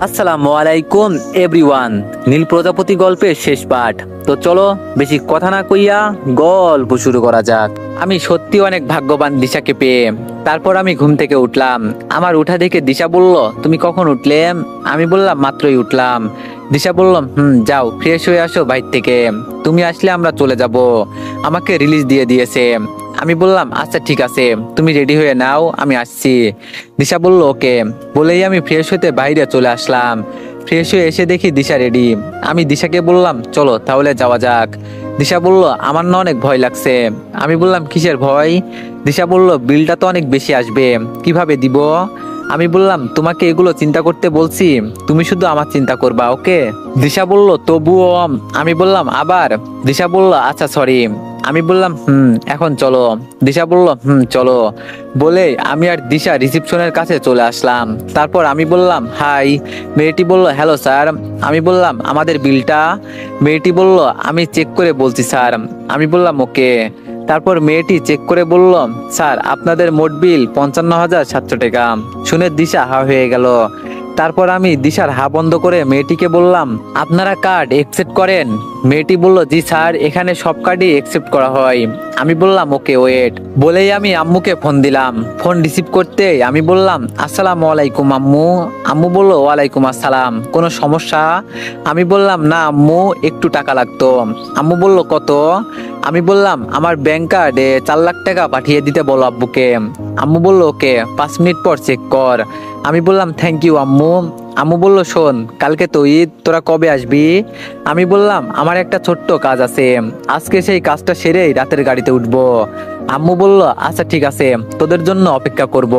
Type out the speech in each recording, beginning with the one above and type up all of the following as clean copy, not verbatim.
আসসালামু আলাইকুম এভরিওয়ান। নীল প্রজাপতি গল্পের শেষ পাঠ। তো চলো বেশি কথা না কইয়া গল্প শুরু করা যাক। আমি সত্যি অনেক ভাগ্যবান দিশাকে পেয়ে। তারপর আমি ঘুম থেকে উঠলাম। আমার উঠা দেখে দিশা বলল, তুমি কখন উঠলে? আমি বললাম, মাত্রই উঠলাম। দিশা বলল, যাও ফ্রেশ হয়ে আসো বাইর থেকে, তুমি আসলে আমরা চলে যাব। আমাকে রিলিজ দিয়ে দিয়েছে। আমি বললাম, আচ্ছা ঠিক আছে, তুমি রেডি হয়ে নাও, আমি আসছি। দিশা বলল, ওকে। বলেই আমি ফ্রেশ হতে বাইরে চলে আসলাম। ফ্রেশ হয়ে এসে দেখি দিশা রেডি। আমি দিশাকে বললাম, চলো তাহলে যাওয়া যাক। দিশা বলল, আমার না অনেক ভয় লাগছে। আমি বললাম, কিসের ভয়? দিশা বলল, বিলটা তো অনেক বেশি আসবে, কিভাবে দিব? আমি বললাম, তোমাকে এগুলো চিন্তা করতে বলছি, তুমি শুধু আমার চিন্তা করবা, ওকে? দিশা বলল, তবুও। আমি বললাম, আবার? দিশা বলল, আচ্ছা সরি। আমি বললাম, এখন চলো। দিশা বলল, চলো। বলে আমি আর দিশা রিসিপশনের কাছে চলে আসলাম। তারপর আমি বললাম, হাই। মেয়েটি বলল, হ্যালো স্যার। আমি বললাম, আমাদের বিলটা? মেয়েটি বলল, আমি চেক করে বলছি স্যার। আমি বললাম, ওকে। তারপর মেয়েটি চেক করে বলল, স্যার আপনাদের মোট বিল 55,700 টাকা। শুনে দিশা হা হয়ে গেল। তারপর আমি দিশার হা বন্ধ করে মেয়েটিকে বললাম, আপনারা কার্ড একসেপ্ট করেন? মেয়েটি বলল, জি স্যার, এখানে সব কার্ডই একসেপ্ট করা হয়। আমি বললাম, ওকে ওয়েট। বলেই আমি আম্মুকে ফোন দিলাম। ফোন রিসিভ করতে আমি বললাম, আসসালামু আলাইকুম আম্মু। আম্মু বলল, ওয়ালাইকুম আসসালাম, কোনো সমস্যা? আমি বললাম, না আম্মু, একটু টাকা লাগতো। আম্মু বলল, কত? আমি বললাম, আমার ব্যাংক কার্ডে 4 লাখ টাকা পাঠিয়ে দিতে বলো আব্বুকে। আম্মু বলল, ওকে, 5 মিনিট পর চেক কর। আমি বললাম, থ্যাংক ইউ আম্মু। আম্মু বলল, শোন, কালকে তো ঈদ, তোরা কবে আসবি? আমি বললাম, আমার একটা ছোট্ট কাজ আছে, আজকে সেই কাজটা সেরেই রাতের গাড়িতে উঠবো। আম্মু বলল, আচ্ছা ঠিক আছে, তোদের জন্য অপেক্ষা করব।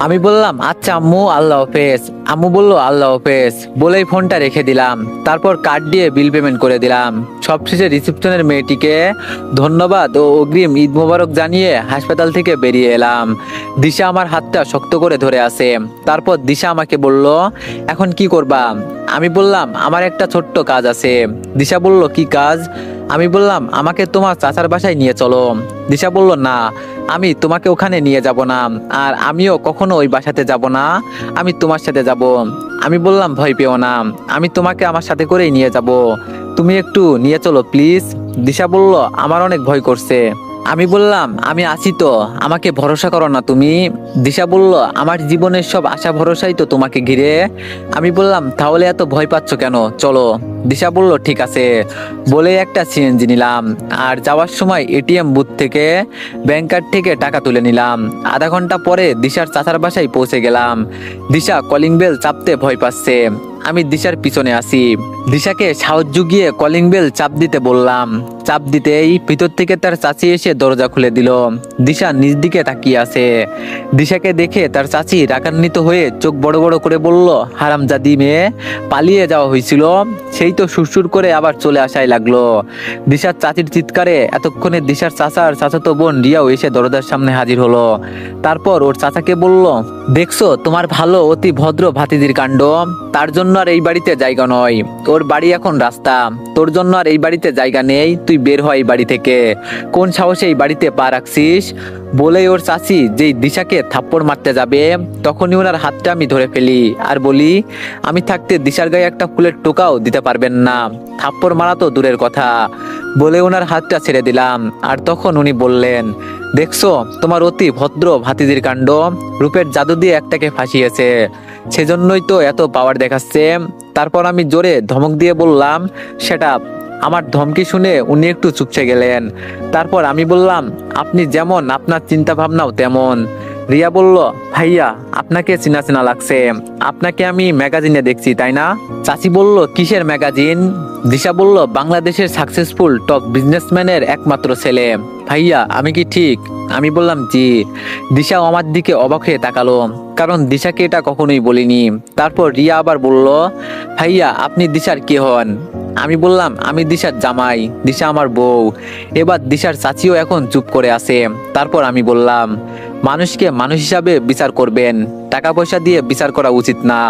আমি বললাম, আচ্ছা আম্মু, আল্লাহ হাফেজ। আম্মু বলল, আল্লাহ হাফেজ। বলেই ফোনটা রেখে দিলাম। তারপর কার্ড দিয়ে বিল পেমেন্ট করে দিলাম। সবশেষে রিসেপশনের মেয়েটিকে ধন্যবাদ ও অগ্রিম ঈদ মোবারক জানিয়ে হাসপাতাল থেকে বেরিয়ে এলাম। দিশা আমার হাতটা শক্ত করে ধরে আছে। তারপর দিশা আমাকে বলল, এখন কি করবা? আমি বললাম, আমার একটা ছোট্ট কাজ আছে। দিশা বলল, কি কাজ? আমি বললাম, আমাকে তোমার চাচার বাসায় নিয়ে চলো। দিশা বলল, না, আমি তোমাকে ওখানে নিয়ে যাব না, আর আমিও কখনো ওই বাসাতে যাব না, আমি তোমার সাথে যাব। আমি বললাম, ভয় পেও না, আমি তোমাকে আমার সাথে করেই নিয়ে যাব, তুমি একটু নিয়ে চলো প্লিজ। দিশা বলল, আমার অনেক ভয় করছে। আমি বললাম, আমি আছি তো, আমাকে ভরসা করো না তুমি? দিশা বলল, আমার জীবনের সব আশা ভরসাই তো তোমাকে ঘিরে। আমি বললাম, তাহলে এত ভয় পাচ্ছ কেন, চলো। দিশা বলল, ঠিক আছে। বলে একটা সিএনজি নিলাম, আর যাওয়ার সময় এটিএম বুথ থেকে ব্যাংক কার্ড থেকে টাকা তুলে নিলাম। আধা ঘন্টা পরে দিশার চাচার বাসায় পৌঁছে গেলাম। দিশা কলিং বেল চাপতে ভয় পাচ্ছে। আমি দিশার পিছনে আসি। দিশাকে সাহস জুগিয়ে কলিং বেল চাপ দিতে বললাম। চাপ দিতেই ভিতর থেকে তার চাচি এসে দরজা খুলে দিল। দিশা নিজ দিকে তাকিয়ে আছে। দিশাকে দেখে তার চাচি রাগান্বিত হয়ে চোখ বড় বড় করে বলল, হারামজাদি মেয়ে, পালিয়ে যাওয়া হয়েছিল, সেই তো সুরসুর করে আবার চলে আসাই লাগলো। দিশার চাচির চিৎকারে এতক্ষণে দিশার চাচার চাচাতো বোন রিয়াও এসে দরজার সামনে হাজির হলো। তারপর ওর চাচাকে বলল, দেখছো তোমার ভালো অতি ভদ্র ভাতিজির কাণ্ড, তার জন্য আর এই বাড়িতে জায়গা নয়, ওর বাড়ি এখন রাস্তা, তোর জন্য আর এই বাড়িতে জায়গা নেই, তুই বের হয় এই বাড়ি থেকে, কোন সাহসে এই বাড়িতে পা রাখছিস? বলেই ওর চাচি যেই দিশাকে থাপ্পড় মারতে যাবে, তখনই ওনার হাতটা আমি ধরে ফেলি আর বলি, আমি থাকতে দিশার গায়ে একটা ফুলের টোকাও দিতে পারবেন না, থাপ্পড় মারা তো দূরের কথা। বলে ওনার হাতটা ছেড়ে দিলাম। আর তখন উনি বললেন, দেখছো তোমার অতি ভদ্র ভাতিজির কাণ্ড, রূপের জাদু দিয়ে একটাকে ফাঁসিয়েছে, সেজন্যই তো এত পাওয়ার দেখাচ্ছে। তারপর আমি জোরে ধমক দিয়ে বললাম, সেটা। আমার ধমকি শুনে উনি একটু চুপসে গেলেন। তারপর আমি বললাম, আপনি যেমন আপনার চিন্তা ভাবনাও তেমন। রিয়া বলল, ভাইয়া আপনাকে চেনা চেনা লাগছে, আপনাকে আমি ম্যাগাজিনে দেখছি, তাই না? চাচি বলল, কিসের ম্যাগাজিন? দিশা বলল, বাংলাদেশের সাকসেসফুল টপ বিজনেসম্যানের একমাত্র ছেলে। ভাইয়া আমি কি ঠিক? আমি বললাম, জি। দিশাও আমার দিকে অবাক হয়ে তাকালো, কারণ দিশাকে এটা কখনোই বলিনি। তারপর রিয়া আবার বলল, ভাইয়া আপনি দিশার কে হন? আমি বললাম, আমি দিশার জামাই, দিশা আমার বউ। এবার দিশার চাচিও এখন চুপ করে আছে। তারপর আমি বললাম, মানুষকে মানুষ হিসাবে বিচার করবেন, টাকা পয়সা দিয়ে বিচার করা উচিত না।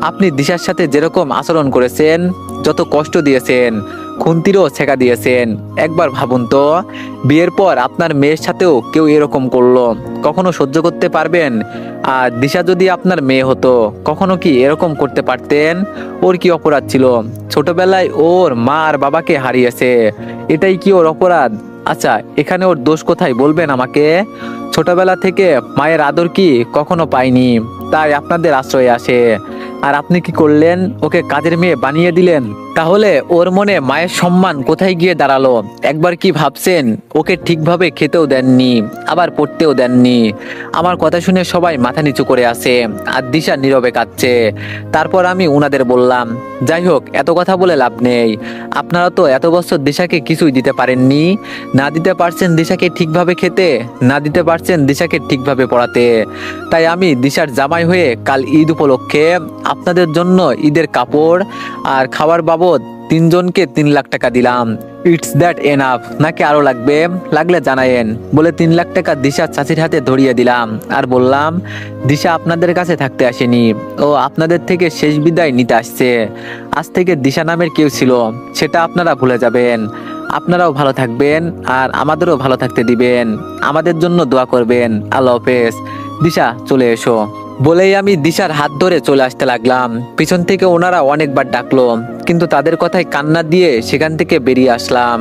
আপনি দিশার সাথে যেরকম আচরণ করেছেন, যত কষ্ট দিয়েছেন, খুন্তিরও ছেঁকা দিয়েছেন। একবার ভাবুন তো, বিয়ের পর আপনার মেয়ের সাথেও কেউ এরকম করলো, কখনো সহ্য করতে পারবেন? আর দিশা যদি আপনার মেয়ে হতো, কখনো কি এরকম করতে পারতেন? ওর কি অপরাধ ছিল? ছোটবেলায় ওর মা আর বাবাকে হারিয়েছে, এটাই কি ওর অপরাধ? আচ্ছা, এখানে ওর দোষ কোথায় বলবেন আমাকে? ছোটবেলা থেকে মায়ের আদর কি কখনো পায়নি, তাই আপনাদের আশ্রয়ে আসে। আর আপনি কি করলেন? ওকে কাজের মেয়ে বানিয়ে দিলেন। তাহলে ওর মনে মায়ের সম্মান কোথায় গিয়ে দাঁড়ালো? একবার কি ভাবছেন? ওকে ঠিকভাবে খেতেও দেননি, আবার পড়তেও দেননি। আমার কথা শুনে সবাই মাথা নিচু করে আছে, আর দিশা নীরবে কাঁদছে। তারপর আমি উনাদের বললাম, যাই হোক, এত কথা বলে লাভ নেই। আপনারা তো এত বছর দিশাকে কিছুই দিতে পারেননি। না দিতে পারছেন দিশাকে ঠিকভাবে খেতে, না দিতে পারছেন দিশাকে ঠিকভাবে পড়াতে। তাই আমি দিশার জামাই হয়ে কাল ঈদ উপলক্ষে আপনাদের জন্য ঈদের কাপড় আর খাবার বাবদ তিনজনকে 3 লাখ টাকা দিলাম। ইটস দ্যাট এনাফ, নাকি আরো লাগবে? লাগলে জানায়েন, বলে 3 লাখ টাকা দিশার চাচির হাতে ধরিয়ে দিলাম। আর বললাম, দিশা আপনাদের কাছে থাকতে আসেনি, ও আপনাদের থেকে শেষ বিদায় নিতে আসছে। আজ থেকে দিশা নামের কেউ ছিল, সেটা আপনারা ভুলে যাবেন। আপনারাও ভালো থাকবেন, আর আমাদেরও ভালো থাকতে দিবেন। আমাদের জন্য দোয়া করবেন। আল্লাহ হাফেজ। দিশা, চলে এসো। বলেই আমি দিশার হাত ধরে চলে আসতে লাগলাম। পিছন থেকে ওনারা অনেকবার ডাকলো, কিন্তু তাদের কথায় কান্না দিয়ে সেখান থেকে বেরিয়ে আসলাম।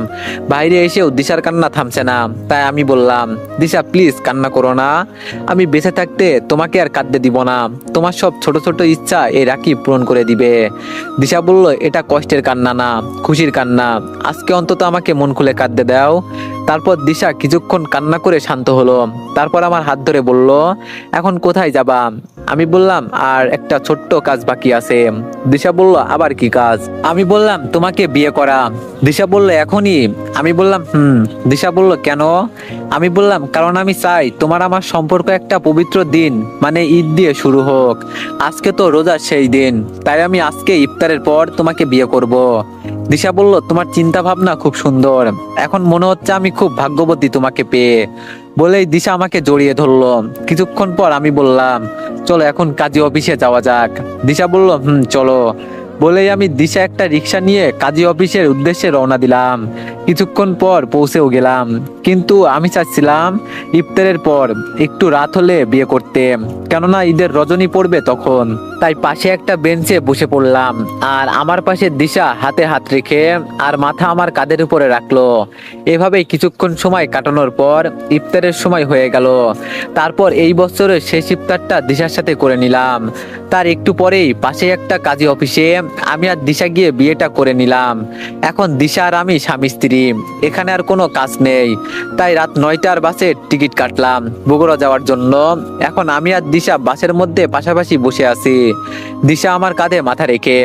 বাইরে এসেও দিশার কান্না থামছে না। তাই আমি বললাম, দিশা প্লিজ কান্না করো না। আমি বেঁচে থাকতে তোমাকে আর কাঁদতে দিব না। তোমার সব ছোট ছোট ইচ্ছা এই রাখি পূরণ করে দিবে। দিশা বলল, এটা কষ্টের কান্না না, খুশির কান্না। আজকে অন্তত আমাকে মন খুলে কাঁদতে দাও। তারপর দিশা কিছুক্ষণ কান্না করে শান্ত হলো। তারপর আমার হাত ধরে বলল, এখন কোথায় যাবা? আমি বললাম, আর একটা ছোট্ট কাজ বাকি আছে। দিশা বলল, আবার কি কাজ? আমি বললাম, তোমাকে বিয়ে করা। দিশা বলল, এখনই? আমি বললাম, দিশা বলল, কেন? আমি বললাম, কারণ আমি চাই তোমার আমার সম্পর্ক একটা পবিত্র দিন, মানে ঈদ দিয়ে শুরু হোক। আজকে তো রোজার সেই দিন, তাই আমি আজকে ইফতারের পর তোমাকে বিয়ে করব। দিশা বলল, তোমার চিন্তা ভাবনা খুব সুন্দর। এখন মনে হচ্ছে আমি খুব ভাগ্যবতী তোমাকে পেয়ে। বলেই দিশা আমাকে জড়িয়ে ধরলো। কিছুক্ষণ পর আমি বললাম, চলো এখন কাজী অফিসে যাওয়া যাক। দিশা বলল, চলো। বলেই আমি দিশা একটা রিক্সা নিয়ে কাজী অফিসের উদ্দেশ্যে রওনা দিলাম। কিছুক্ষণ পর পৌঁছেও গেলাম, কিন্তু আমি চাচ্ছিলাম ইফতারের পর একটু রাত হলে বিয়ে করতে, কেননা ঈদের রজনী পড়বে তখন। তাই পাশে একটা বেঞ্চে বসে পড়লাম, আর আমার পাশে দিশা হাতে হাত রেখে আর মাথা আমার কাঁধের উপরে রাখলো। এভাবেই কিছুক্ষণ সময় কাটানোর পর ইফতারের সময় হয়ে গেল। তারপর এই বছরের শেষ ইফতারটা দিশার সাথে করে নিলাম। তার একটু পরেই পাশে একটা কাজী অফিসে আমি আর দিশা গিয়ে বিয়েটা করে নিলাম। এখন দিশা আর আমি স্বামী স্ত্রী, এখানে আর কোনো কাজ নেই। তাই রাত 9টার বাসের টিকিট কাটলাম বগুড়া যাওয়ার জন্য। এখন আমি আর দিশা বাসের মধ্যে পাশাপাশি বসে আছি। দিশা আমার কাঁধে মাথা রেখে।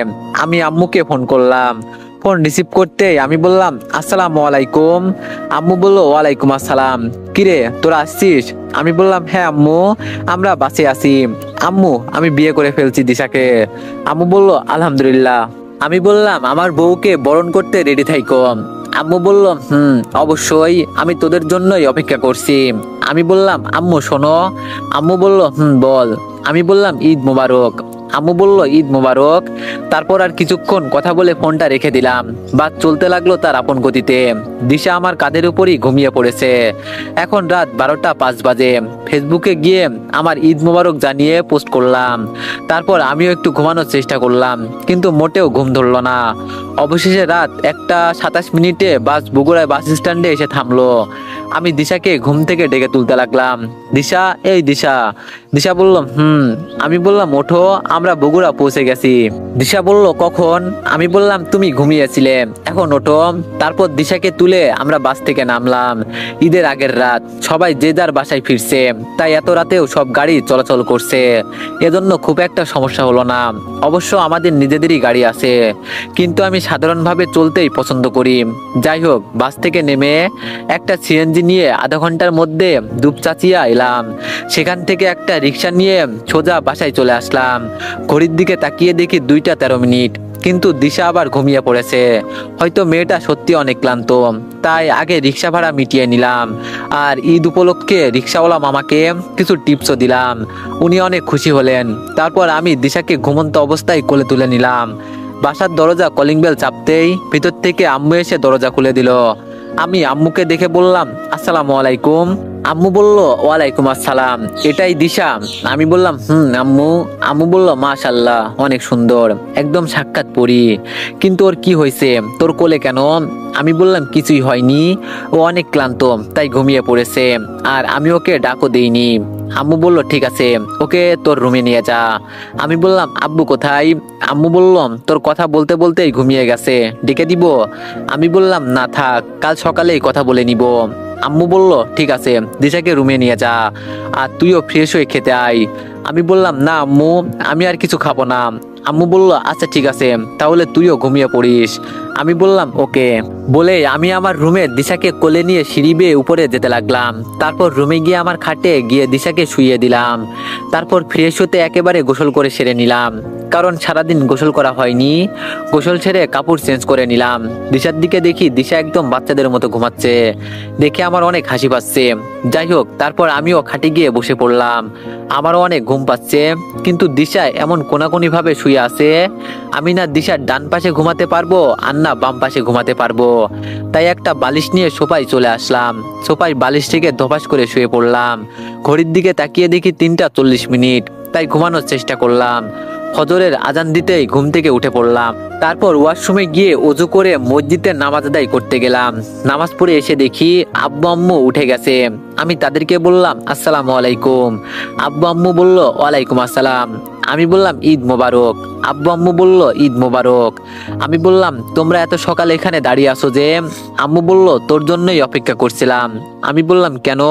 আমি আম্মুকে ফোন করলাম। ফোন রিসিভ করতে আমি বললাম, আসসালামু আলাইকুম। আম্মু বলল, ওয়ালাইকুম আসসালাম। কিরে, তোরা আসছিস? আমি বললাম, হ্যাঁ আম্মু, আমরা বাসে আছি। আম্মু, আমি বিয়ে করে ফেলছি দিশাকে। আম্মু বলল, আলহামদুলিল্লাহ। আমি বললাম, আমার বউকে বরণ করতে রেডি থাইকো। আম্মু বলল, অবশ্যই, আমি তোদের জন্যই অপেক্ষা করছি। আমি বললাম, আম্মু শোনো। আম্মু বলল, বল। আমি বললাম, ঈদ মোবারক। আম্মু বলল, ঈদ মোবারক। তারপর আর কিছুক্ষণ কথা বলে ফোনটা রেখে দিলাম। বাস চলতে লাগলো তার আপন গতিতে। দিশা আমার কাঁধের উপরই ঘুমিয়ে পড়েছে। এখন রাত 12টা 5 বাজে। ফেসবুকে গিয়ে আমার ঈদ মোবারক জানিয়ে পোস্ট করলাম। তারপর আমিও একটু ঘুমানোর চেষ্টা করলাম, কিন্তু মোটেও ঘুম ধরলো না। অবশেষে রাত 1টা 27 মিনিটে বাস বগুড়ায় বাস স্ট্যান্ডে এসে থামলো। আমি দিশাকে ঘুম থেকে ডেকে তুলতে লাগলাম। দিশা, এই দিশা। দিশা বলল, আমি বললাম, ওঠো, আমরা বগুড়া পৌঁছে গেছি। দিশা বলল, কখন? আমি বললাম, তুমি ঘুমিয়েছিলে, এখন ওঠো। তারপর দিশাকে তুলে আমরা বাস থেকে নামলাম। ঈদের আগের রাত, সবাই যে যার বাসায় ফিরছে, তাই এত রাতেও সব গাড়ি চলাচল করছে। এজন্য খুব একটা সমস্যা হলো না। অবশ্য আমাদের নিজেদেরই গাড়ি আছে, কিন্তু আমি সাধারণভাবে চলতেই পছন্দ করি। যাই হোক, বাস থেকে নেমে একটা সিএনজি নিয়ে আধা ঘন্টার মধ্যে দুপচাচিয়া এলাম। সেখান থেকে একটা রিক্সা নিয়ে সোজা বাসায় চলে আসলাম। ঘড়ির দিকে তাকিয়ে দেখি 2টা 13 মিনিট, কিন্তু দিশা আবার ঘুমিয়ে পড়েছে। হয়তো মেয়েটা সত্যি অনেক ক্লান্ত, তাই আগে রিক্সা ভাড়া মিটিয়ে নিলাম। আর ঈদ উপলক্ষে রিক্সাওয়ালা মামাকে কিছু টিপসও দিলাম। উনি অনেক খুশি হলেন। তারপর আমি দিশাকে ঘুমন্ত অবস্থায় কোলে তুলে নিলাম। বাসার দরজা কলিং বেল চাপতেই ভিতর থেকে আম্মু এসে দরজা খুলে দিল। আমি আম্মুকে দেখে বললাম, আসসালামু আলাইকুম। আম্মু বলল, ওয়ালাইকুম আসসালাম, এটাই দিশা? আমি বললাম, আম্মু। আম্মু বলল, মাশাআল্লাহ, অনেক সুন্দর, একদম সাক্ষাৎ পরি। কিন্তু ওর কি হয়েছে, তোর কোলে কেন? আমি বললাম, কিছুই হয়নি, ও অনেক ক্লান্ত তাই ঘুমিয়ে পড়েছে, আর আমি ওকে ডাকও দেইনি। আম্মু বলল, ঠিক আছে, ওকে তোর রুমে নিয়ে যা। আমি বললাম, আব্বু কোথায়? আম্মু বলল, তোর কথা বলতে বলতেই ঘুমিয়ে গেছে, ডেকে দিব? আমি বললাম, না থাক, কাল সকালেই কথা বলে নিব। আম্মু বলল, ঠিক আছে, দিশাকে রুমে নিয়ে যা, আর তুইও ফ্রেশ হয়ে খেতে আয়। আমি বললাম, না আম্মু, আমি আর কিছু খাবো না। আম্মু বলল, আচ্ছা ঠিক আছে, তাহলে তুইও ঘুমিয়ে পড়িস। আমি বললাম, ওকে। বলে আমি আমার রুমে দিশাকে কোলে নিয়ে সিঁড়ি বেয়ে উপরে যেতে লাগলাম। তারপর রুমে গিয়ে আমার খাটে গিয়ে দিশাকে শুইয়ে দিলাম। তারপর ফ্রেশ হতে একেবারে গোসল করে সেরে নিলাম, কারণ সারাদিন গোসল করা হয়নি। গোসল ছেড়ে কাপড় চেঞ্জ করে নিলাম। দিশার দিকে দেখি দিশা একদম বাচ্চাদের মতো ঘুমাচ্ছে, দেখে আমার অনেক হাসি পাচ্ছে। যাই হোক, তারপর আমিও খাটে গিয়ে বসে পড়লাম। আমারও অনেক ঘুম পাচ্ছে, কিন্তু দিশা এমন কোনাকুনি ভাবে শুয়ে আছে। আমি না দিশার ডান পাশে ঘুমাতে পারবো, আর না বাম পাশে ঘুমাতে পারবো। তাই একটা বালিশ নিয়ে সোফায় চলে আসলাম। সোফায় বালিশ থেকে ধপাস করে শুয়ে পড়লাম। ঘড়ির দিকে তাকিয়ে দেখি 3টা 40 মিনিট, তাই ঘুমানোর চেষ্টা করলাম। ফজরের আজান দিতেই ঘুম থেকে উঠে পড়লাম। তারপর ওয়াশরুমে গিয়ে ওযু করে মসজিদে নামাজ আদায় করতে গেলাম। নামাজ পড়ে এসে দেখি আব্বু আম্মু উঠে গেছে। আমি তাদেরকে বললাম, আসসালামু আলাইকুম। আব্বু আম্মু বলল, ওয়ালাইকুম আসসালাম। আমি বললাম, ঈদ মোবারক। আব্বু আম্মু বলল, ঈদ মোবারক। আমি বললাম, তোমরা এত সকালে এখানে দাঁড়িয়ে আছো যে? আম্মু বলল, তোর জন্যই অপেক্ষা করছিলাম। আমি বললাম, কেন?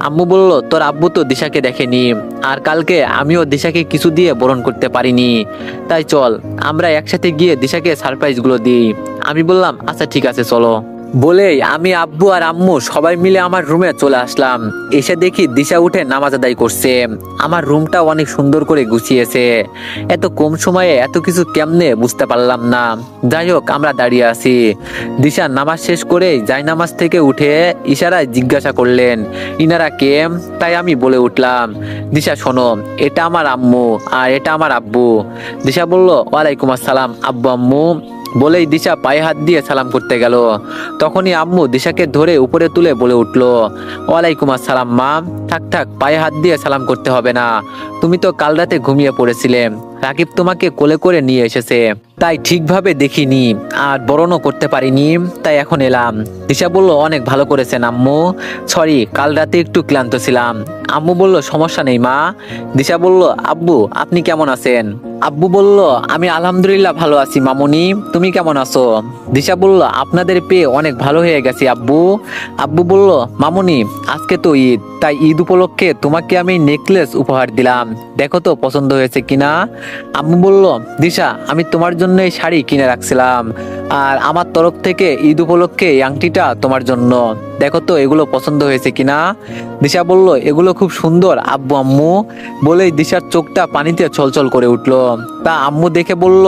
আম্মু বলল, তোর আব্বু তো দিশাকে দেখেনি, আর কালকে আমিও দিশাকে কিছু দিয়ে বরণ করতে পারিনি, তাই চল আমরা একসাথে গিয়ে দিশাকে সারপ্রাইজ গুলো দিই। আমি বললাম, আচ্ছা ঠিক আছে, চলো। বলেই আমি আব্বু আর আম্মু সবাই মিলে আমার রুমে চলে আসলাম। এসে দেখি দিশা উঠে নামাজ আদায় করছে। আমার রুমটা অনেক সুন্দর করে গুছিয়েছে। এত কম সময়ে এত কিছু কেমনে বুঝতে পারলাম না। যাই হোক, আমরা দাঁড়িয়ে আছি। দিশা নামাজ শেষ করে জায়নামাজ থেকে উঠে ইশারায় জিজ্ঞাসা করলেন, ইনারা কে? তাই আমি বলে উঠলাম, দিশা শোনো, এটা আমার আম্মু আর এটা আমার আব্বু। দিশা বলল, ওয়ালাইকুম আসসালাম আব্বু আম্মু। বলেই দিশা পায়ে হাত দিয়ে সালাম করতে গেল। তখনই আম্মু দিশাকে ধরে উপরে তুলে বলে উঠলো, ওয়ালাইকুম আসসালাম মা। থাক থাক, পায়ে হাত দিয়ে সালাম করতে হবে না, তুমি তো কাল রাতে ঘুমিয়ে পড়েছিলে, রাকিব তোমাকে কোলে করে নিয়ে এসেছে, তাই ঠিকভাবে দেখিনি আর বরণও করতে পারিনি, তাই এখন এলাম। দিশা বলল, অনেক ভালো করেছেন আম্মু, সরি কাল রাতে একটু ক্লান্ত ছিলাম। আম্মু বলল, সমস্যা নেই মা। দিশা বলল, আব্বু আপনি কেমন আছেন? আব্বু বলল, আমি আলহামদুলিল্লাহ ভালো আছি মামুনি, তুমি কেমন আছো? দিশা বলল, আপনাদের পেয়ে অনেক ভালো হয়ে গেছি আব্বু। আব্বু বলল, মামুনি আজকে তো ঈদ, তাই ঈদ উপলক্ষে তোমাকে আমি নেকলেস উপহার দিলাম, দেখো তো পছন্দ হয়েছে কিনা। আম্মু বলল, দিশা আমি তোমার জন্য এই শাড়ি কিনে রাখছিলাম, আর আমার তরফ থেকে ঈদ উপলক্ষে এই আংটিটা তোমার জন্য, দেখো তো এগুলো পছন্দ হয়েছে কিনা। দিশা বলল, এগুলো খুব সুন্দর আব্বু আম্মু। বলেই দিশার চোখটা পানিতে ছলছল করে উঠলো। তা আম্মু দেখে বলল,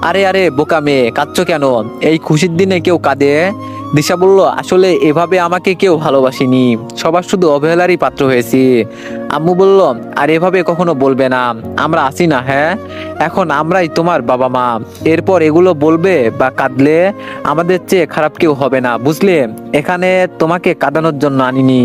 আরে আরে বোকা মেয়ে, কাঁদছো কেন? এই খুশির দিনে কেউ কাঁদে? দিশা বলল, আসলে এভাবে আমাকে কেউ ভালোবাসেনি, সবার শুধু অবহেলারই পাত্র হয়েছি। আম্মু বলল, আর এভাবে কখনো বলবে না, আমরা আছি না, হ্যাঁ এখন আমরাই তোমার বাবা মা, এরপর এগুলো বলবে বা কাঁদলে আমাদের চেয়ে খারাপ কেউ হবে না, বুঝলে? এখানে তোমাকে কাঁদানোর জন্য আনিনি,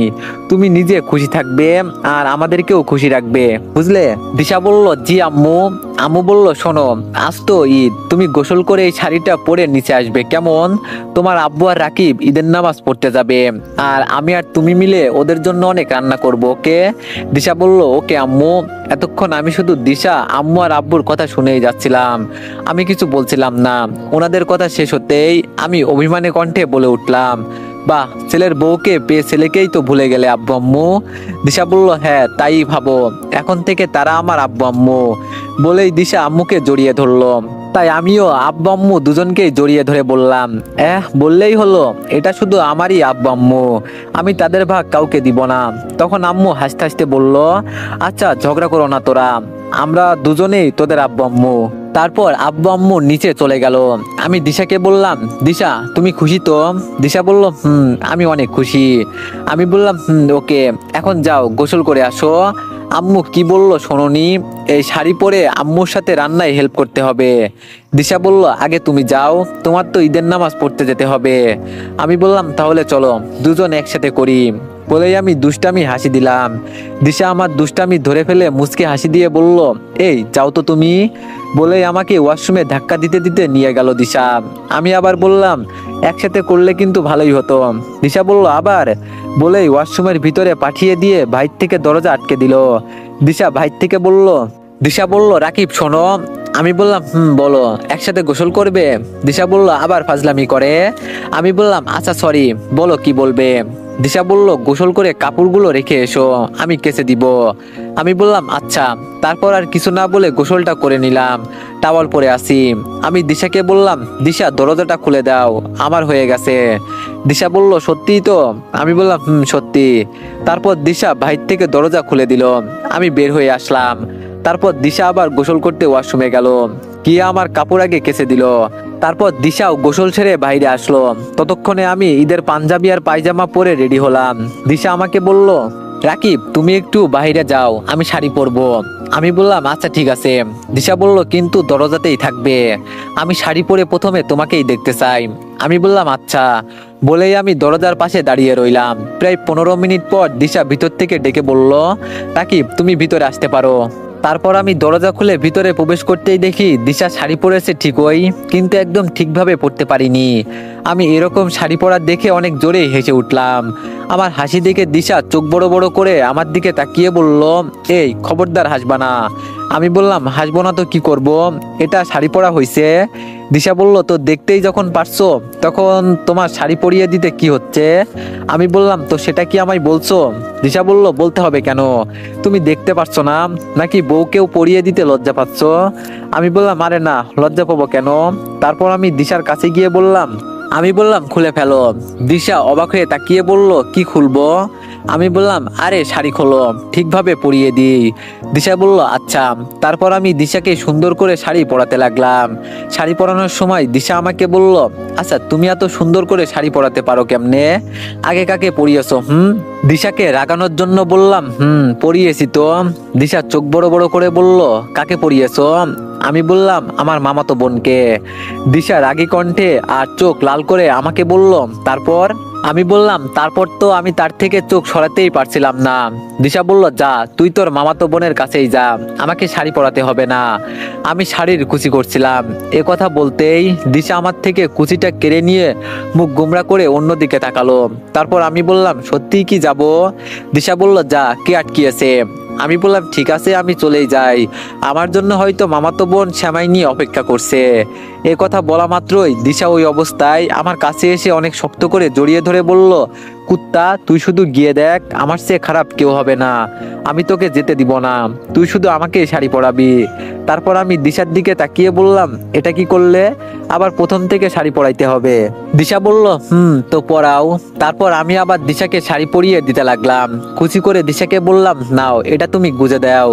তুমি নিজে খুশি থাকবে আর আমাদেরকেও খুশি রাখবে, বুঝলে? দিশা বলল, জি আম্মু। আম্মু বলল, শোনো, আজ তো ঈদ, তুমি গোসল করে এই শাড়িটা পরে নিচে আসবে কেমন? তোমার আব্বু আর রাকিব ঈদের নামাজ পড়তে যাবে, আর আমি আর তুমি মিলে ওদের জন্য অনেক রান্না করব, ওকে? দিশা বলল, ওকে আম্মু। এতক্ষণ আমি শুধু দিশা আম্মু আর আব্বুর কথা শুনেই যাচ্ছিলাম, আমি কিছু বলছিলাম না। ওনাদের কথা শেষ হতেই আমি অভিমানী কণ্ঠে বলে উঠলাম, বাহ, ছেলের বউকে পেয়ে ছেলেকেই তো ভুলে গেলে আব্বু আম্মু। দিশা বলল, হ্যাঁ তাই ভাবো, এখন থেকে তারা আমার আব্বু আম্মু। বলেই দিশা আম্মুকে জড়িয়ে ধরলো। তাই আমিও আব্বু আম্মু দুজনকেই জড়িয়ে ধরে বললাম, বললেই হলো, এটা শুধু আমারই আব্বু আম্মু, আমি তাদের ভাগ কাউকে দিব না। তখন আম্মু হাসতে হাসতে বলল, আচ্ছা ঝগড়া করো না তোরা, আমরা দুজনেই তোদের আব্বু আম্মু। তারপর আব্বু আম্মু নিচে চলে গেল। আমি দিশাকে বললাম, দিশা তুমি খুশি তো? দিশা বলল, আমি অনেক খুশি। আমি বললাম, ওকে, এখন যাও গোসল করে আসো, আম্মু কি বললো শোনোনি? এই শাড়ি পরে আম্মুর সাথে রান্নায় হেল্প করতে হবে। দিশা বলল, আগে তুমি যাও, তোমার তো ঈদের নামাজ পড়তে যেতে হবে। আমি বললাম, তাহলে চলো দুজন একসাথে করি। বলেই আমি দুষ্টামি হাসি দিলাম। দিশা আমার দুষ্টামি ধরে ফেলে মুচকে হাসি দিয়ে বলল, এই যাও তো তুমি। বলেই আমাকে ওয়াশরুমে ধাক্কা দিতে দিতে নিয়ে গেল দিশা। আমি আবার বললাম, একসাথে করলে কিন্তু ভালোই হতো। দিশা বলল, আবার। বলেই ওয়াশরুমের ভিতরে পাঠিয়ে দিয়ে বাইর থেকে দরজা আটকে দিল। দিশা বলল, রাকিব শোনো। আমি বললাম, বলো, একসাথে গোসল করবে? দিশা বলল, আবার ফাজলামি করে। আমি বললাম, আচ্ছা সরি, বলো কি বলবে। দিশা বলল, গোসল করে কাপড়গুলো রেখে এসো, আমি কেচে দিব। আমি বললাম, আচ্ছা। তারপর আর কিছু না বলে গোসলটা করে নিলাম, টাওয়াল পরে আসি। আমি দিশাকে বললাম, দিশা দরজাটা খুলে দাও, আমার হয়ে গেছে। দিশা বলল, সত্যিই তো? আমি বললাম, সত্যি। তারপর দিশা বাইর থেকে দরজা খুলে দিল, আমি বের হয়ে আসলাম। তারপর দিশা আবার গোসল করতে ওয়াশরুমে গেল, গিয়ে আমার কাপড় আগে কেচে দিল। তারপর দিশাও গোসল ছেড়ে বাইরে আসলো। ততক্ষণে আমি ঈদের পাঞ্জাবি আর পায়জামা পরে রেডি হলাম। দিশা আমাকে বলল, রাকিব তুমি একটু বাইরে যাও, আমি শাড়ি পরবো। আমি বললাম, আচ্ছা ঠিক আছে। দিশা বলল, কিন্তু দরজাতেই থাকবে, আমি শাড়ি পরে প্রথমে তোমাকেই দেখতে চাই। আমি বললাম, আচ্ছা। বলেই আমি দরজার পাশে দাঁড়িয়ে রইলাম। প্রায় 15 মিনিট পর দিশা ভিতর থেকে ডেকে বলল, রাকিব তুমি ভিতরে আসতে পারো। তারপর আমি দরজা খুলে ভিতরে প্রবেশ করতেই দেখি দিশা শাড়ি পরেছে ঠিকই, কিন্তু একদম ঠিকভাবে পরতে পারিনি। আমি এরকম শাড়ি পরা দেখে অনেক জোরে হেসে উঠলাম। আমার হাসি দেখে দিশা চোখ বড় বড় করে আমার দিকে তাকিয়ে বলল, এই খবরদার হাসবা না। আমি বললাম, হাসবো না তো কি করব, এটা শাড়ি পরা হয়েছে। দিশা বলল, তো দেখতেই যখন পারছো, তখন তোমার শাড়ি পরিয়ে দিতে কি হচ্ছে? আমি বললাম, তো সেটা কি আমায় বলছো? দিশা বলল, বলতে হবে কেন? তুমি দেখতে পারছো না নাকি বউকেও পরিয়ে দিতে লজ্জা পাচ্ছ? আমি বললাম, আরে না, লজ্জা পাবো কেন? তারপর আমি দিশার কাছে গিয়ে বললাম, খুলে ফেলো। দিশা অবাক হয়ে তাকিয়ে বলল, কি খুলবো? আমি বললাম, আরে শাড়ি খোলো, ঠিকভাবে পরিয়ে দিই। দিশা বলল, আচ্ছা। তারপর আমি দিশাকে সুন্দর করে শাড়ি পরাতে লাগলাম। শাড়ি পরানোর সময় দিশা আমাকে বলল, আচ্ছা তুমি এত সুন্দর করে শাড়ি পরাতে পারো কেমনে? আগে কাকে পরিয়েছো? দিশাকে রাগানোর জন্য বললাম, পরিয়েছি তো। দিশা চোখ বড় বড় করে বলল, কাকে পরিয়েছো? আমি বললাম, আমার মামাতো বোনকে। দিশা রাগী কণ্ঠে আর চোখ লাল করে আমাকে বলল, তারপর? আমি বললাম, তারপর তো আমি তার থেকে চোখ সরাতেই পারছিলাম না। দিশা বলল, যা তুই তোর মামাতো বোনের কাছেই যা, আমাকে শাড়ি পরাতে হবে না। আমি শাড়ির কুচি করছিলাম। এ কথা বলতেই দিশা আমার থেকে কুচিটা কেড়ে নিয়ে মুখ গোমড়া করে অন্যদিকে তাকালো। তারপর আমি বললাম, সত্যিই কি যাব? দিশা বলল, যা, কে আটকিয়েছে? আমি বললাম, ঠিক আছে আমি চলেই যাই, আমার জন্য হয়তো মামাতো বোন শ্যামাই নিয়ে অপেক্ষা করছে। এ কথা বলা মাত্রই দিশা ওই অবস্থায় আমার কাছে এসে অনেক শক্ত করে জড়িয়ে ধরে বলল, কুত্তা, তুই শুধু গিয়ে দেখ, আমার চেয়ে খারাপ কেউ হবে না, আমি তোকে যেতে দিব না, তুই শুধু আমাকে শাড়ি পরাবি। তারপর আমি দিশার দিকে তাকিয়ে বললাম, এটা কি করলে? আবার প্রথম থেকে শাড়ি পরাইতে হবে? দিশা বলল, তো পরাও। তারপর আমি আবার দিশাকে শাড়ি পরিয়ে দিতে লাগলাম। খুশি করে দিশাকে বললাম, নাও এটা তুমি গুজে দাও।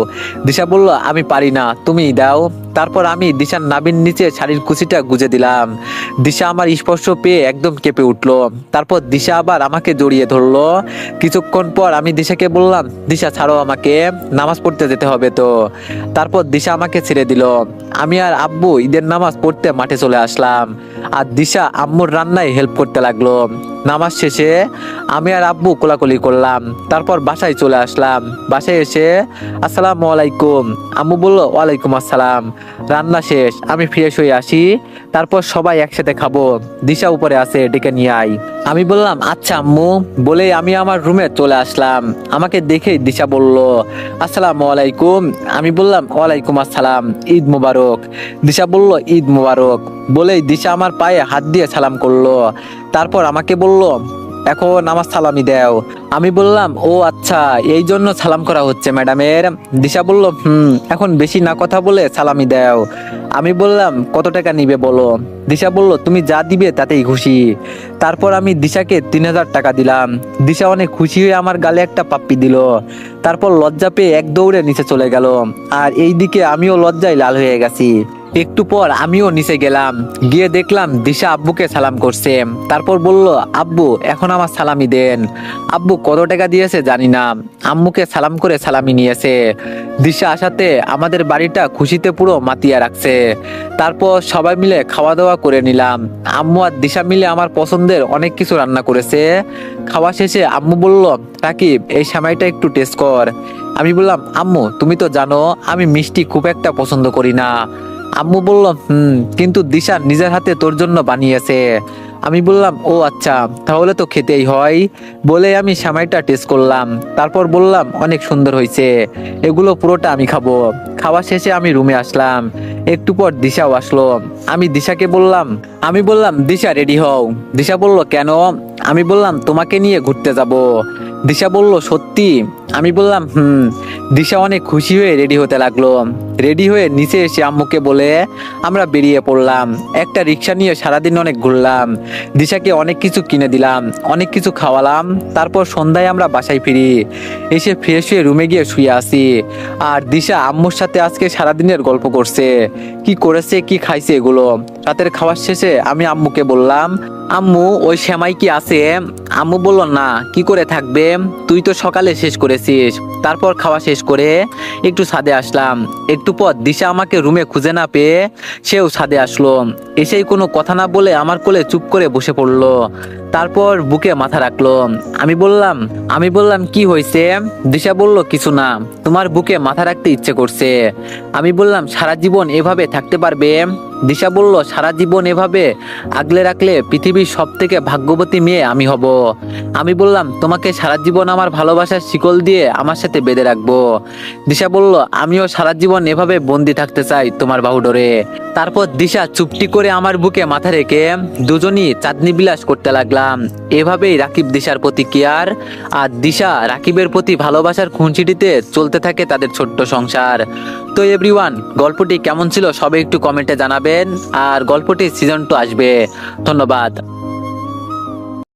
দিশা বলল, আমি পারি না, তুমিই দাও। তারপর আমি দিশার নাভির নিচে শাড়ির কুচিটা গুজে দিলাম। দিশা আমার স্পর্শ পেয়ে একদম কেঁপে উঠলো। তারপর দিশা আবার আমাকে জড়িয়ে ধরলো। কিছুক্ষণ পর আমি দিশাকে বললাম, দিশা ছাড়ো আমাকে, নামাজ পড়তে যেতে হবে তো। তারপর দিশা আমাকে ছেড়ে দিল। আমি আর আব্বু ঈদের নামাজ পড়তে মাঠে চলে আসলাম, আর দিশা আম্মুর রান্নায় হেল্প করতে লাগলো। নামাজ শেষে আমি আর আব্বু কোলাকুলি করলাম। তারপর বাসায় চলে আসলাম। বাসায় এসে আসসালামু আলাইকুম, আম্মু বলল, ওয়ালাইকুম আসসালাম। রান্না শেষ, আমি ফ্রেশ হয়ে আসি, তারপর সবাই একসাথে খাবো, দিশা উপরে আছে, ডেকে নিয়ে আই। আমি বললাম, আচ্ছা আম্মু। বলে আমি আমার রুমে চলে আসলাম। আমাকে দেখেই দিশা বলল, আসসালামু আলাইকুম। আমি বললাম, ওয়ালাইকুম আসসালাম, ঈদ মুবারক। দিশা বলল, ঈদ মুবারক। বলেই দিশা আমার পায়ে হাত দিয়ে সালাম করলো। তারপর আমাকে বলল, এখন আমার সালামি দাও। আমি বললাম, ও আচ্ছা, এই জন্য সালাম করা হচ্ছে ম্যাডামের। দিশা বলল, এখন বেশি না কথা বলে সালামি দাও। আমি বললাম, কত টাকা নিবে বলো। দিশা বলল, তুমি যা দিবে তাতেই খুশি। তারপর আমি দিশাকে 3000 টাকা দিলাম। দিশা অনেক খুশি হয়ে আমার গালে একটা পাপ্পি দিল। তারপর লজ্জা পেয়ে এক দৌড়ে নিচে চলে গেল, আর এইদিকে আমিও লজ্জায় লাল হয়ে গেছি। একটু পর আমিও নিচে গেলাম, গিয়ে দেখলাম দিশা আব্বুকে সালাম করছে। তারপর বলল, আব্বু এখন আমার সালামি দেন। আব্বু কত টাকা দিয়েছে জানি না, আম্মুকে সালাম করে সালামি নিয়েছে। দিশা আসাতে আমাদের বাড়িটা খুশিতে পুরো মাতিয়া রাখছে। তারপর সবাই মিলে খাওয়া দাওয়া করে নিলাম। আম্মু আর দিশা মিলে আমার পছন্দের অনেক কিছু রান্না করেছে। খাওয়া শেষে আম্মু বলল, রাকিব এই সেমাইটা একটু টেস্ট কর। আমি বললাম, আম্মু তুমি তো জানো আমি মিষ্টি খুব একটা পছন্দ করি না। আম্মু বলল, কিন্তু দিশা নিজের হাতে তোর জন্য বানিয়েছে। আমি বললাম, ও আচ্ছা তাহলে তো খেতেই হয়। বলে আমি সেমাইটা টেস্ট করলাম, তারপর বললাম অনেক সুন্দর হয়েছে, এগুলো পুরোটা আমি খাবো। খাওয়া শেষে আমি রুমে আসলাম। একটু পর দিশাও আসলো। আমি দিশাকে বললাম, দিশা রেডি হও। দিশা বলল, কেন? আমি বললাম, তোমাকে নিয়ে ঘুরতে যাব। দিশা বলল, সত্যি? আমি বললাম, দিশা অনেক খুশি হয়ে রেডি হতে লাগলো। রেডি হয়ে নিচে এসে আম্মুকে বলে আমরা বেরিয়ে পড়লাম। একটা রিক্সা নিয়ে সারাদিন অনেক ঘুরলাম। দিশাকে অনেক কিছু কিনে দিলাম, অনেক কিছু খাওয়ালাম। তারপর সন্ধ্যায় আমরা বাসায় ফিরি। এসে ফ্রেশ হয়ে রুমে গিয়ে শুয়ে আসি। আর দিশা আম্মুর সাথে আজকে সারাদিনের গল্প করছে, কি করেছে কি খাইছে এগুলো। রাতের খাওয়ার শেষে আমি আম্মুকে বললাম, আম্মু ওই সেমাই কি আছে? আম্মু বলল, না কি করে থাকবে, তুই তো সকালে শেষ করেছিস। তারপর খাওয়া শেষ করে একটু ছাদে আসলাম। একটু পর দিশা আমাকে রুমে খুঁজে না পেয়ে সেও ছাদে আসলো। এসেই কোনো কথা না বলে আমার কোলে চুপ করে বসে পড়লো। তারপর বুকে মাথা রাখলো। আমি বললাম কি হয়েছে? দিশা বলল, কিছু না, তোমার বুকে মাথা রাখতে ইচ্ছে করছে। আমি বললাম, সারা জীবন এভাবে থাকতে পারবে? দিশা বলল, সারা জীবন এভাবে আগলে রাখলে পৃথিবীর সব থেকে ভাগ্যবতী মেয়ে আমি হব। আমি বললাম, তোমাকে সারা জীবন আমার ভালোবাসার শিকল দিয়ে আমার সাথে বেঁধে রাখবো। দিশা বলল, আমিও সারা জীবন এভাবে বন্দি থাকতে চাই তোমার বাহুডোরে। তারপর দিশা চুপটি করে আমার বুকে মাথা রেখে দুজনই চাঁদনি বিলাস করতে লাগলাম। এভাবেই রাকিব দিশার প্রতি কেয়ার আর দিশা রাকিবের প্রতি ভালোবাসার খুনসিটিতে চলতে থাকে তাদের ছোট্ট সংসার। তো এভরিওয়ান, গল্পটি কেমন ছিল সবাই একটু কমেন্টে জানাবেন। আর গল্পটির সিজন 2 আসবে। ধন্যবাদ।